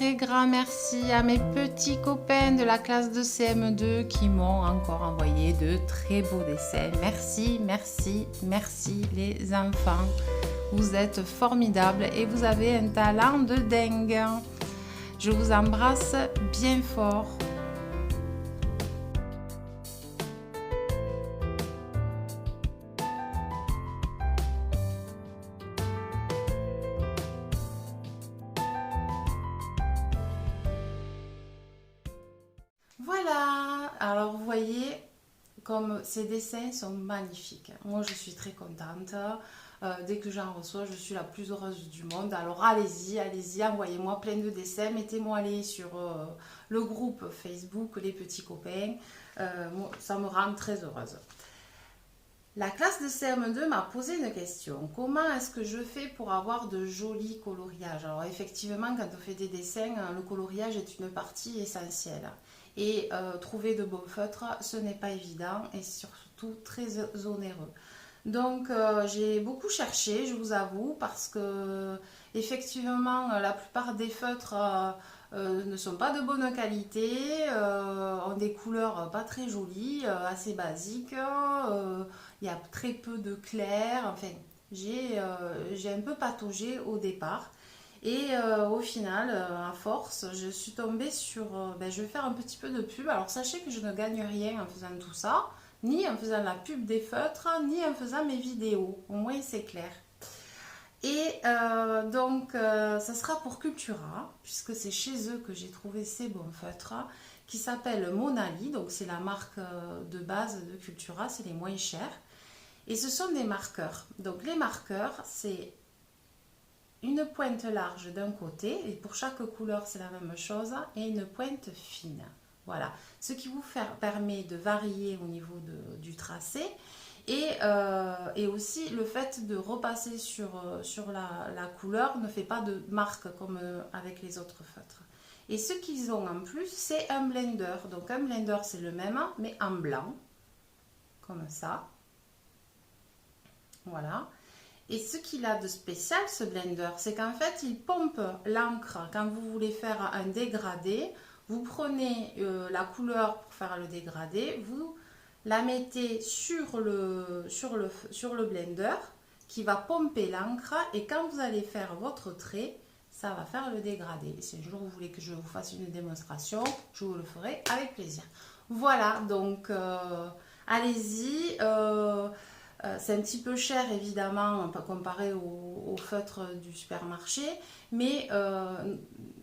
très grand merci à mes petits copains de la classe de CM2 qui m'ont encore envoyé de très beaux dessins. Merci, merci, merci les enfants. Vous êtes formidables et vous avez un talent de dingue. Je vous embrasse bien fort. Voilà, alors vous voyez comme ces dessins sont magnifiques. Moi je suis très contente. Dès que j'en reçois, je suis la plus heureuse du monde. Alors allez-y, allez-y, envoyez-moi plein de dessins. Mettez-moi les sur le groupe Facebook, les petits copains. Ça me rend très heureuse. La classe de CM2 m'a posé une question. Comment est-ce que je fais pour avoir de jolis coloriages? Alors effectivement, quand on fait des dessins, le coloriage est une partie essentielle. Et trouver de bons feutres, ce n'est pas évident et surtout très onéreux. Donc j'ai beaucoup cherché, je vous avoue, parce que effectivement la plupart des feutres ne sont pas de bonne qualité, ont des couleurs pas très jolies, assez basiques, il y a très peu de clair, enfin j'ai un peu pataugé au départ. Et au final, à force, je suis tombée sur... je vais faire un petit peu de pub. Alors sachez que je ne gagne rien en faisant tout ça, ni en faisant la pub des feutres, ni en faisant mes vidéos. Au moins c'est clair. Et ça sera pour Cultura, puisque c'est chez eux que j'ai trouvé ces bons feutres, qui s'appellent Monali. Donc c'est la marque de base de Cultura, c'est les moins chers. Et ce sont des marqueurs. Donc les marqueurs, c'est une pointe large d'un côté, et pour chaque couleur c'est la même chose, et une pointe fine. Voilà, ce qui vous permet de varier au niveau du tracé, et aussi le fait de repasser sur la couleur ne fait pas de marque comme avec les autres feutres. Et ce qu'ils ont en plus, c'est un blender. Donc un blender c'est le même, mais en blanc, comme ça. Voilà. Et ce qu'il a de spécial, ce blender, c'est qu'en fait, il pompe l'encre. Quand vous voulez faire un dégradé, vous prenez la couleur pour faire le dégradé, vous la mettez sur le blender qui va pomper l'encre, et quand vous allez faire votre trait, ça va faire le dégradé. Si un jour vous voulez que je vous fasse une démonstration, je vous le ferai avec plaisir. Voilà, donc allez-y. C'est un petit peu cher évidemment comparé au feutre du supermarché, mais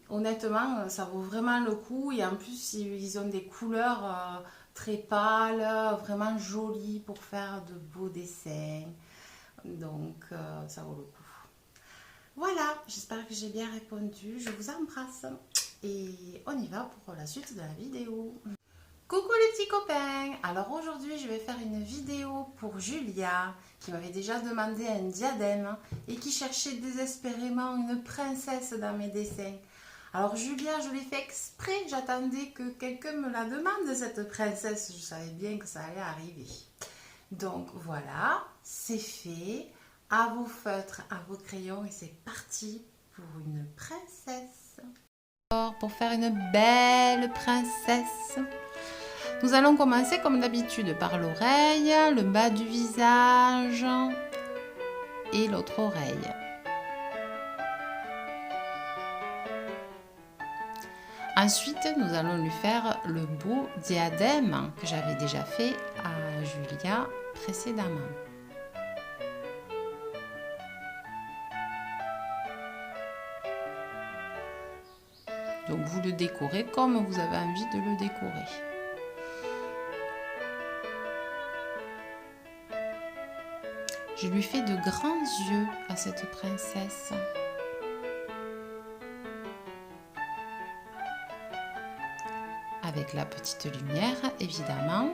honnêtement ça vaut vraiment le coup, et en plus ils ont des couleurs très pâles, vraiment jolies pour faire de beaux dessins, donc ça vaut le coup. Voilà, j'espère que j'ai bien répondu, je vous embrasse et on y va pour la suite de la vidéo. Coucou les petits copains! Alors aujourd'hui je vais faire une vidéo pour Julia qui m'avait déjà demandé un diadème et qui cherchait désespérément une princesse dans mes dessins. Alors Julia, je l'ai fait exprès, j'attendais que quelqu'un me la demande cette princesse, je savais bien que ça allait arriver. Donc voilà, c'est fait, à vos feutres, à vos crayons, et c'est parti pour une princesse. Alors pour faire une belle princesse, nous allons commencer comme d'habitude par l'oreille, le bas du visage et l'autre oreille. Ensuite, nous allons lui faire le beau diadème que j'avais déjà fait à Julia précédemment. Donc vous le décorez comme vous avez envie de le décorer. Je lui fais de grands yeux à cette princesse. Avec la petite lumière, évidemment.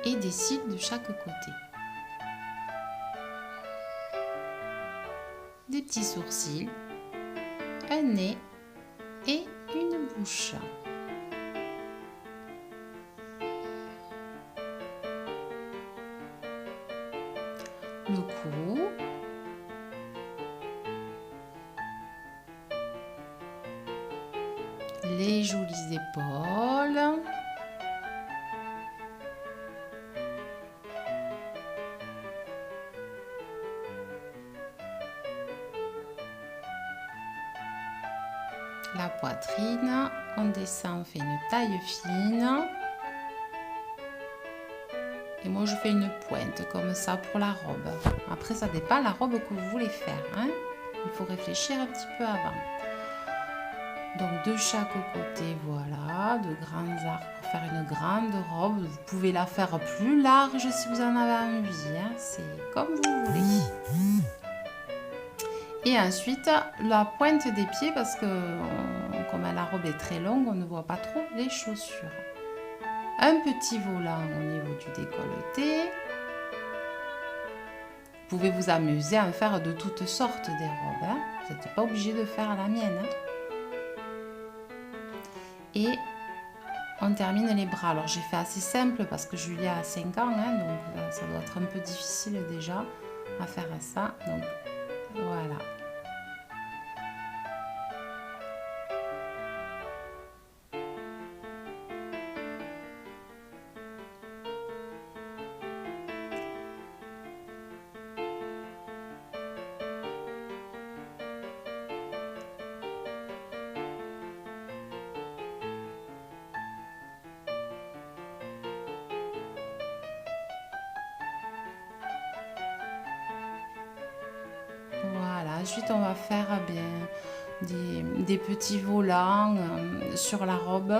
Et des cils de chaque côté. Des petits sourcils, un nez et une bouche. Le cou, les jolies épaules. La poitrine, on descend, on fait une taille fine. Et moi je fais une pointe comme ça pour la robe. Après ça dépend de la robe que vous voulez faire, hein. Il faut réfléchir un petit peu avant. Donc de chaque côté, voilà, de grands arcs pour faire une grande robe. Vous pouvez la faire plus large si vous en avez envie, hein. C'est comme vous voulez. Et ensuite la pointe des pieds parce que comme la robe est très longue, on ne voit pas trop les chaussures. Un petit volant au niveau du décolleté. Vous pouvez vous amuser à en faire de toutes sortes des robes, hein. Vous n'êtes pas obligé de faire la mienne, hein. Et on termine les bras. Alors j'ai fait assez simple parce que Julia a 5 ans, hein, donc ça doit être un peu difficile déjà à faire ça. Donc voilà. Voilà, ensuite on va faire des petits volants sur la robe.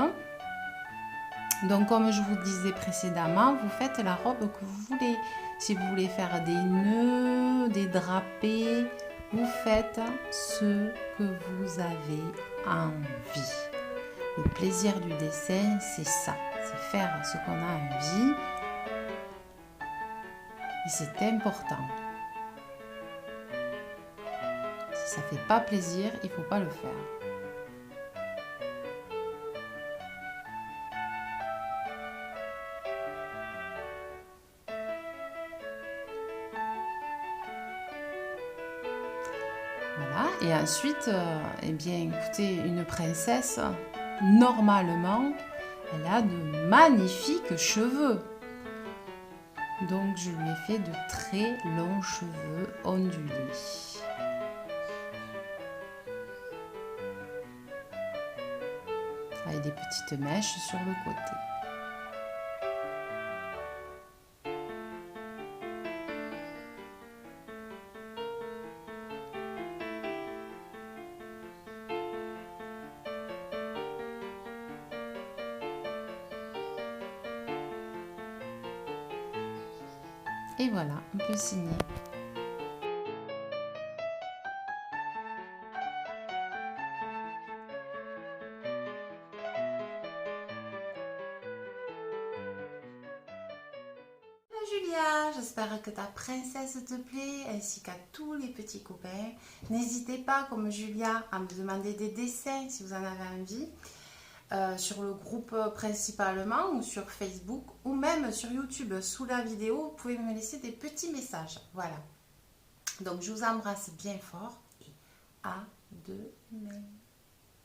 Donc comme je vous disais précédemment, vous faites la robe que vous voulez. Si vous voulez faire des nœuds, des drapés, vous faites ce que vous avez envie. Le plaisir du dessin, c'est ça, c'est faire ce qu'on a envie. Et c'est important. Si ça ne fait pas plaisir, il ne faut pas le faire. Voilà, et ensuite, eh bien, écoutez, une princesse, normalement, elle a de magnifiques cheveux. Donc, je lui ai fait de très longs cheveux ondulés. Avec des petites mèches sur le côté. Et voilà, on peut signer. Julia, j'espère que ta princesse te plaît, ainsi qu'à tous les petits copains. N'hésitez pas, comme Julia, à me demander des dessins si vous en avez envie, sur le groupe principalement, ou sur Facebook, ou même sur YouTube. Sous la vidéo, vous pouvez me laisser des petits messages. Voilà. Donc, je vous embrasse bien fort et à demain.